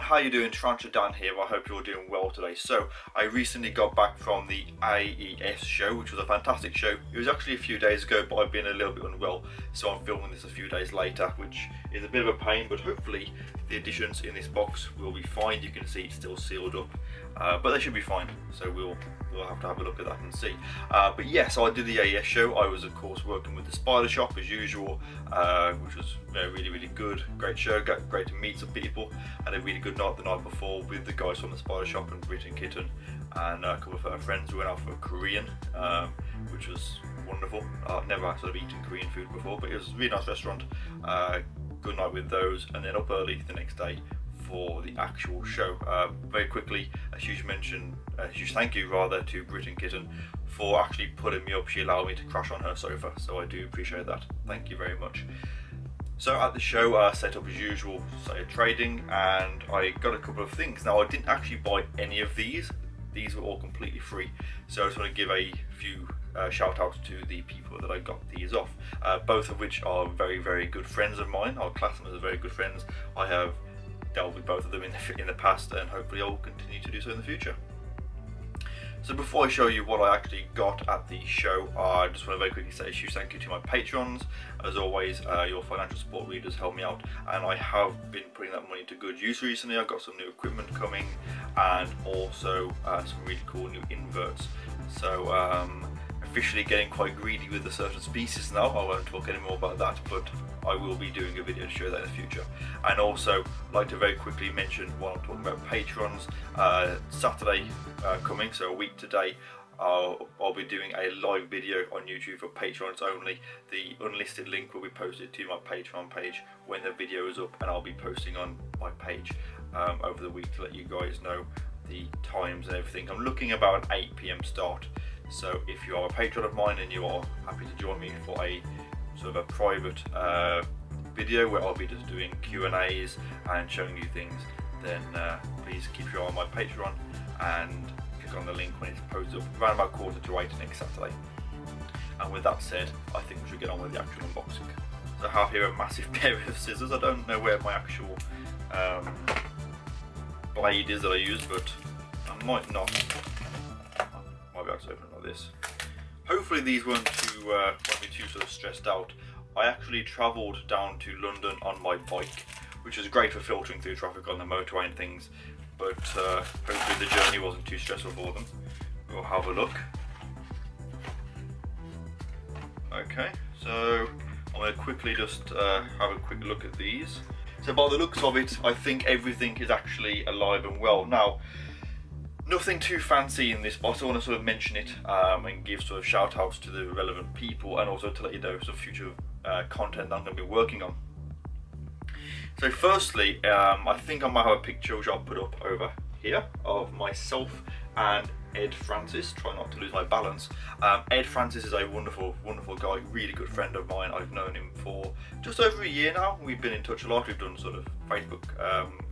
how you doing? TarantulaDan here. I hope you're doing well today. So I recently got back from the AES show, which was a fantastic show. It was actually a few days ago, but I've been a little bit unwell, so I'm filming this a few days later, which is a bit of a pain, but hopefully the additions in this box will be fine. You can see it's still sealed up, but they should be fine, so we'll have to have a look at that and see. But yeah, so I did the AES show. I was of course working with the Spider Shop as usual, which was really good, great show, great to meet some people. Had a really good night the night before with the guys from the Spider Shop and Brit and Kitten and a couple of our friends. We went out for Korean, which was wonderful. I've never sort of eaten Korean food before, but it was a really nice restaurant. Good night with those, and then up early the next day for the actual show. Very quickly, a huge thank you rather to Brit and Kitten for actually putting me up. She allowed me to crash on her sofa, so I do appreciate that. Thank you very much. So at the show, set up as usual, started trading, and I got a couple of things. Now, I didn't actually buy any of these. These were all completely free, so I just want to give a few shout outs to the people that I got these off, both of which are very good friends of mine. I'll class them as very good friends. I have dealt with both of them in the past, and hopefully I'll continue to do so in the future. So before I show you what I actually got at the show, I just want to very quickly say a huge thank you to my patrons. As always, your financial support readers help me out, and I have been putting that money to good use recently. I've got some new equipment coming, and also some really cool new inverts. So officially getting quite greedy with a certain species now. I won't talk any more about that, but I will be doing a video to show that in the future. And also like to very quickly mention, while I'm talking about patrons, Saturday coming, so a week today, I'll be doing a live video on YouTube for patrons only. The unlisted link will be posted to my Patreon page when the video is up, and I'll be posting on my page over the week to let you guys know the times and everything. I'm looking about an 8 PM start. So if you are a patron of mine and you are happy to join me for a sort of a private video where I'll be just doing Q&As and showing you things, then please keep your eye on my Patreon and click on the link when it's posted up around about 7:45 next Saturday. And with that said, I think we should get on with the actual unboxing. So I have here a massive pair of scissors. I don't know where my actual blade is that I use, but I might not. Might be able to open it like this. Hopefully these won't be too sort of stressed out. I actually travelled down to London on my bike, which is great for filtering through traffic on the motorway and things, but hopefully the journey wasn't too stressful for them. We'll have a look. Okay, so I'm going to quickly just have a quick look at these. So by the looks of it, I think everything is actually alive and well. Now, nothing too fancy in this box. I want to sort of mention it and give sort of shout outs to the relevant people, and also to let you know some future content that I'm going to be working on. So firstly, I think I might have a picture which I'll put up over here of myself and Ed Francis. Try not to lose my balance. Ed Francis is a wonderful guy, really good friend of mine. I've known him for just over a year now. We've been in touch a lot. We've done sort of Facebook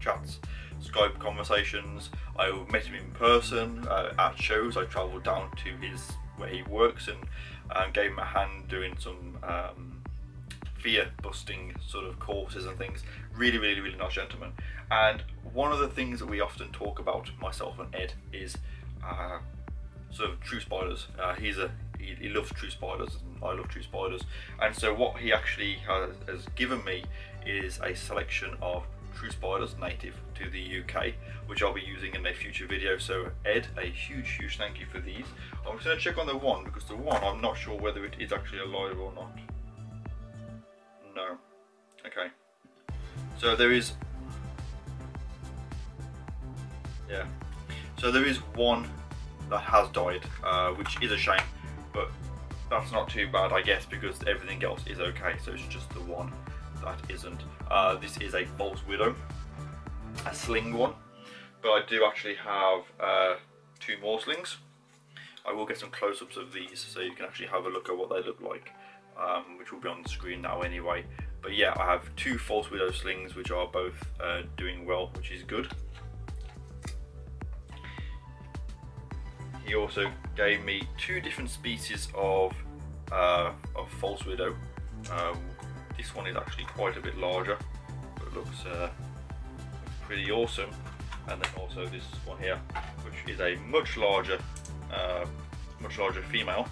chats, Skype conversations. I met him in person at shows. I travelled down to where he works and gave him a hand doing some fear busting sort of courses and things. Really nice gentleman. And one of the things that we often talk about, myself and Ed, is sort of true spiders. He loves true spiders, and I love true spiders. And so what he actually has given me is a selection of true spiders native to the UK, which I'll be using in a future video. So Ed, a huge thank you for these. I'm just going to check on the one, because the one I'm not sure whether it is actually alive or not. No. Okay. So there is, yeah. So there is one that has died, which is a shame, but that's not too bad, I guess, because everything else is okay. So it's just the one that isn't. This is a false widow, a sling one, but I do actually have 2 more slings. I will get some close-ups of these so you can actually have a look at what they look like, which will be on the screen now anyway. But yeah, I have 2 false widow slings which are both doing well, which is good. He also gave me 2 different species of false widow. This one is actually quite a bit larger, but it looks pretty awesome. And then also this one here, which is a much larger female.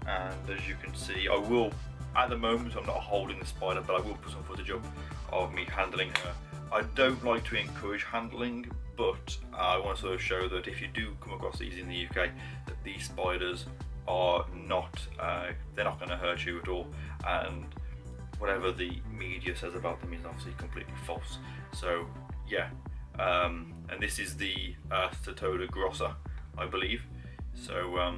And as you can see, I will, at the moment I'm not holding the spider, but I will put some footage up of me handling her. I don't like to encourage handling, but I want to sort of show that if you do come across these in the UK, that these spiders are not, they're not going to hurt you at all, and whatever the media says about them is obviously completely false. So yeah, and this is the Stourbridge grossa, I believe. So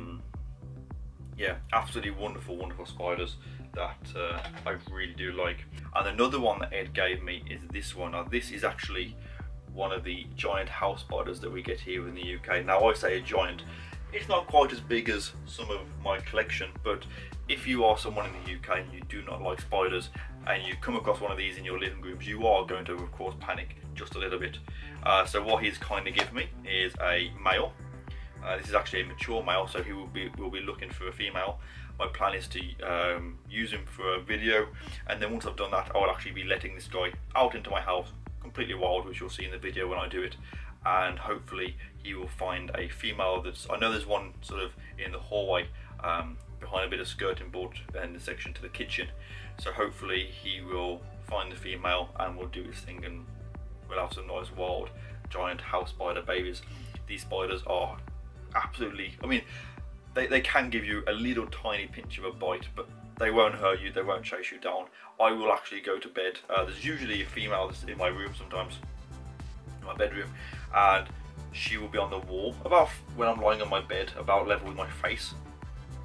yeah, absolutely wonderful spiders that I really do like. And another one that Ed gave me is this one. Now this is actually one of the giant house spiders that we get here in the UK. Now I say a giant, it's not quite as big as some of my collection, but if you are someone in the UK and you do not like spiders and you come across one of these in your living rooms, you are going to of course panic just a little bit. So what he's kind of given me is a male. This is actually a mature male, so he will be looking for a female. My plan is to use him for a video, and then once I've done that, I will actually be letting this guy out into my house, completely wild, which you'll see in the video when I do it. And hopefully he will find a female that's, I know there's one sort of in the hallway behind a bit of skirting board in the section to the kitchen. So hopefully he will find the female and will do his thing, and we'll have some nice wild giant house spider babies. These spiders are absolutely, I mean, they can give you a little tiny pinch of a bite, but they won't hurt you, they won't chase you down. I will actually go to bed, there's usually a female that's in my room sometimes, in my bedroom, and she will be on the wall, about when I'm lying on my bed, about level with my face,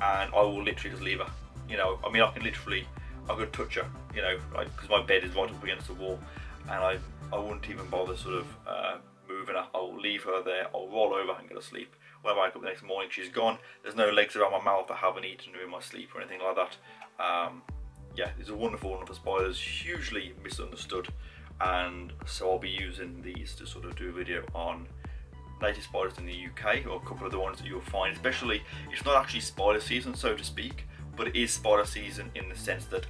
and I will literally just leave her. You know, I mean, I could touch her, you know, like, because my bed is right up against the wall, and I wouldn't even bother sort of moving her. I will leave her there, I'll roll over and go to sleep. When I wake up the next morning, she's gone. There's no legs around my mouth. I haven't eaten her in my sleep or anything like that. Yeah, these are wonderful spiders, hugely misunderstood, and so I'll be using these to sort of do a video on native spiders in the UK, or a couple of the ones that you'll find. Especially, it's not actually spider season, so to speak, but it is spider season in the sense that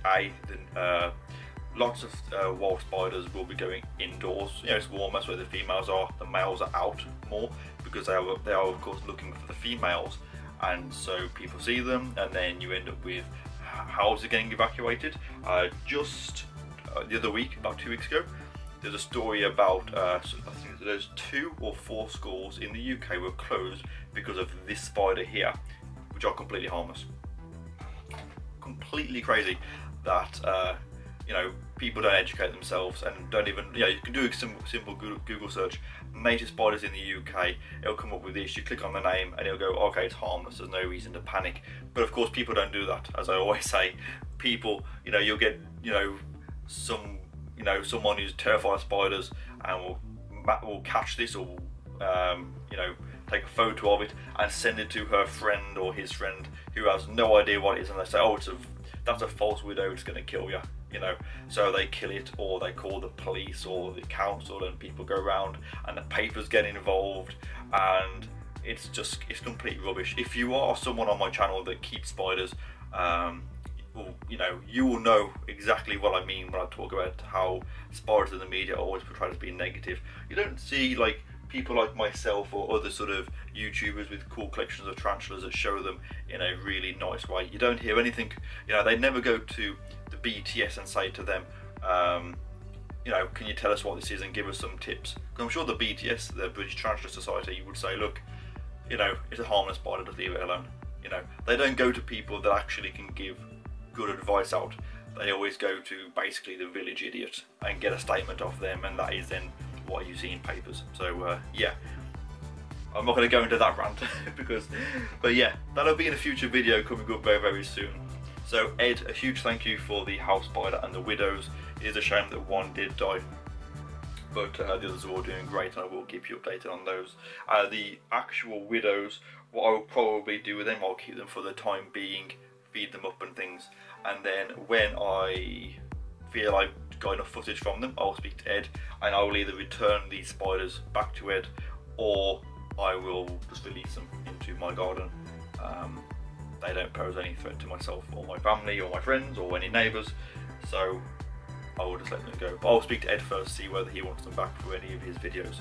lots of wild spiders will be going indoors. You know, it's warmer, so the females are, the males are out more, because they are of course looking for the females, and so people see them, and then you end up with houses getting evacuated. Just the other week, about 2 weeks ago, there's a story about I think there's 2 or 4 schools in the UK were closed because of this spider here, which are completely harmless. Completely crazy that you know, people don't educate themselves and don't even, you know, you can do a simple Google search, native spiders in the UK, it'll come up with this, you click on the name and it'll go, okay, it's harmless, there's no reason to panic. But of course people don't do that, as I always say. People, you know, you'll get, you know, someone who's terrified of spiders and will catch this, or you know, take a photo of it and send it to her friend or his friend who has no idea what it is, and they say, oh, that's a false widow, it's going to kill you. You know, so they kill it, or they call the police or the council, and people go around and the papers get involved, and it's complete rubbish. If you are someone on my channel that keeps spiders, well, you know, you will know exactly what I mean when I talk about how spiders in the media are always portrayed as being negative. You don't see like people like myself or other sort of YouTubers with cool collections of tarantulas that show them in a really nice way. You don't hear anything, you know, they never go to the BTS and say to them, you know, can you tell us what this is and give us some tips? Because I'm sure the BTS, the British Tarantula Society, would say, look, you know, it's a harmless spider, just leave it alone. You know, they don't go to people that actually can give good advice out. They always go to basically the village idiot and get a statement off them, and that is then what you see in papers. So yeah, I'm not going to go into that rant but yeah, that'll be in a future video coming up very, very soon. So Ed, a huge thank you for the house spider and the widows. It is a shame that one did die, but the others are all doing great, and I will keep you updated on those. The actual widows, what I will probably do with them, I'll keep them for the time being, feed them up and things, and then when I feel I've got enough footage from them, I'll speak to Ed, and I will either return these spiders back to Ed, or I will just release them into my garden. They don't pose any threat to myself or my family or my friends or any neighbours, so I will just let them go. But I'll speak to Ed first, see whether he wants them back for any of his videos.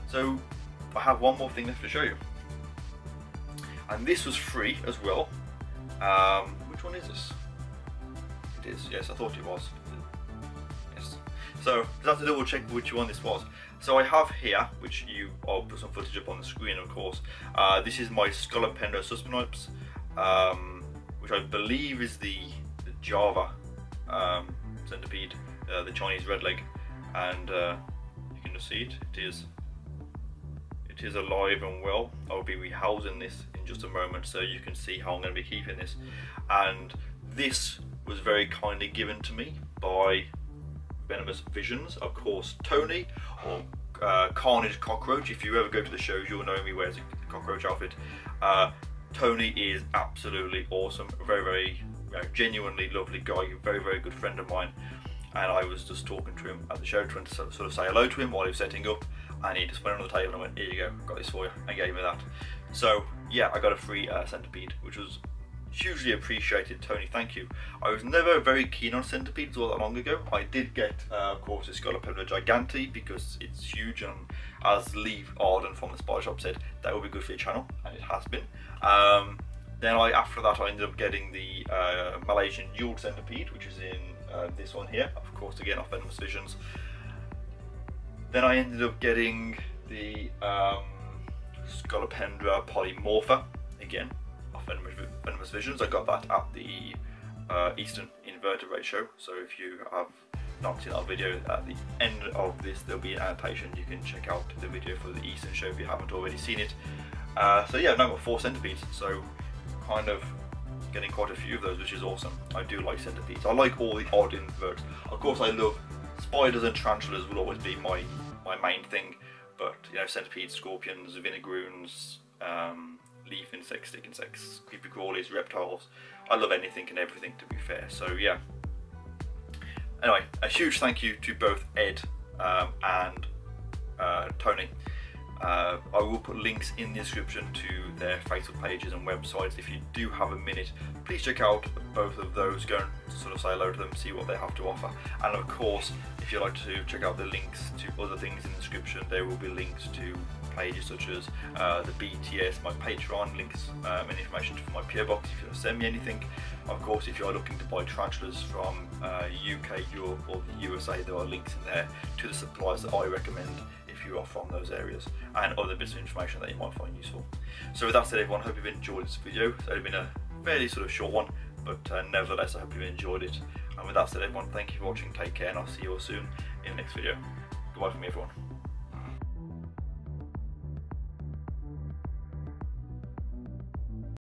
So I have one more thing left to show you, and this was free as well. Which one is this? It is, yes, I thought it was. Yes. So just have to double check which one this was. So I have here, which I'll put some footage up on the screen, of course. This is my Scolopendra suspenoips, which I believe is the Java centipede, the Chinese redleg, and you can just see it. It is alive and well. I'll be rehousing this in just a moment, so you can see how I'm going to be keeping this. And this was very kindly given to me by Venomous Visions, of course. Tony, or Carnage Cockroach. If you ever go to the shows, you'll know me wears a cockroach outfit. Tony is absolutely awesome, very genuinely lovely guy, very good friend of mine. And I was just talking to him at the show, trying to sort of say hello to him while he was setting up, and he just went on the table and I went, here you go, got this for you, and gave me that. So yeah, I got a free centipede, which was hugely appreciated. Tony, thank you. I was never very keen on centipedes all that long ago. I did get, of course, a Scolopendra gigantea because it's huge, and as Lee Arden from the Spider Shop said, that would be good for your channel, and it has been. Then after that, I ended up getting the Malaysian jeweled centipede, which is in this one here, of course, again off Venomous Visions. Then I ended up getting the Scolopendra polymorpha, again off Venomous Visions. I got that at the Eastern Invertebrate show, so if you have not seen that video, at the end of this there'll be an annotation. You can check out the video for the Eastern show if you haven't already seen it. So yeah, I've now got 4 centipedes, so kind of getting quite a few of those, which is awesome. I do like centipedes. I like all the odd inverts. Of course, I love spiders and tarantulas, will always be my main thing. But you know, centipedes, scorpions, vinegroons, leaf insects, stick insects, creepy crawlies, reptiles. I love anything and everything, to be fair. So yeah. Anyway, a huge thank you to both Ed and Tony. I will put links in the description to their Facebook pages and websites. If you do have a minute, please check out both of those. Go and sort of say hello to them, see what they have to offer. And of course, if you'd like to check out the links to other things in the description, there will be links to pages such as the BTS, my Patreon, links and information for my PO box if you want to send me anything. Of course, if you are looking to buy tarantulas from UK, Europe or the USA, there are links in there to the suppliers that I recommend if you are from those areas, and other bits of information that you might find useful. So with that said, everyone, I hope you've enjoyed this video. It's only been a fairly sort of short one, but nevertheless I hope you've enjoyed it. And with that said, everyone, thank you for watching, take care, and I'll see you all soon in the next video. Goodbye from me, everyone.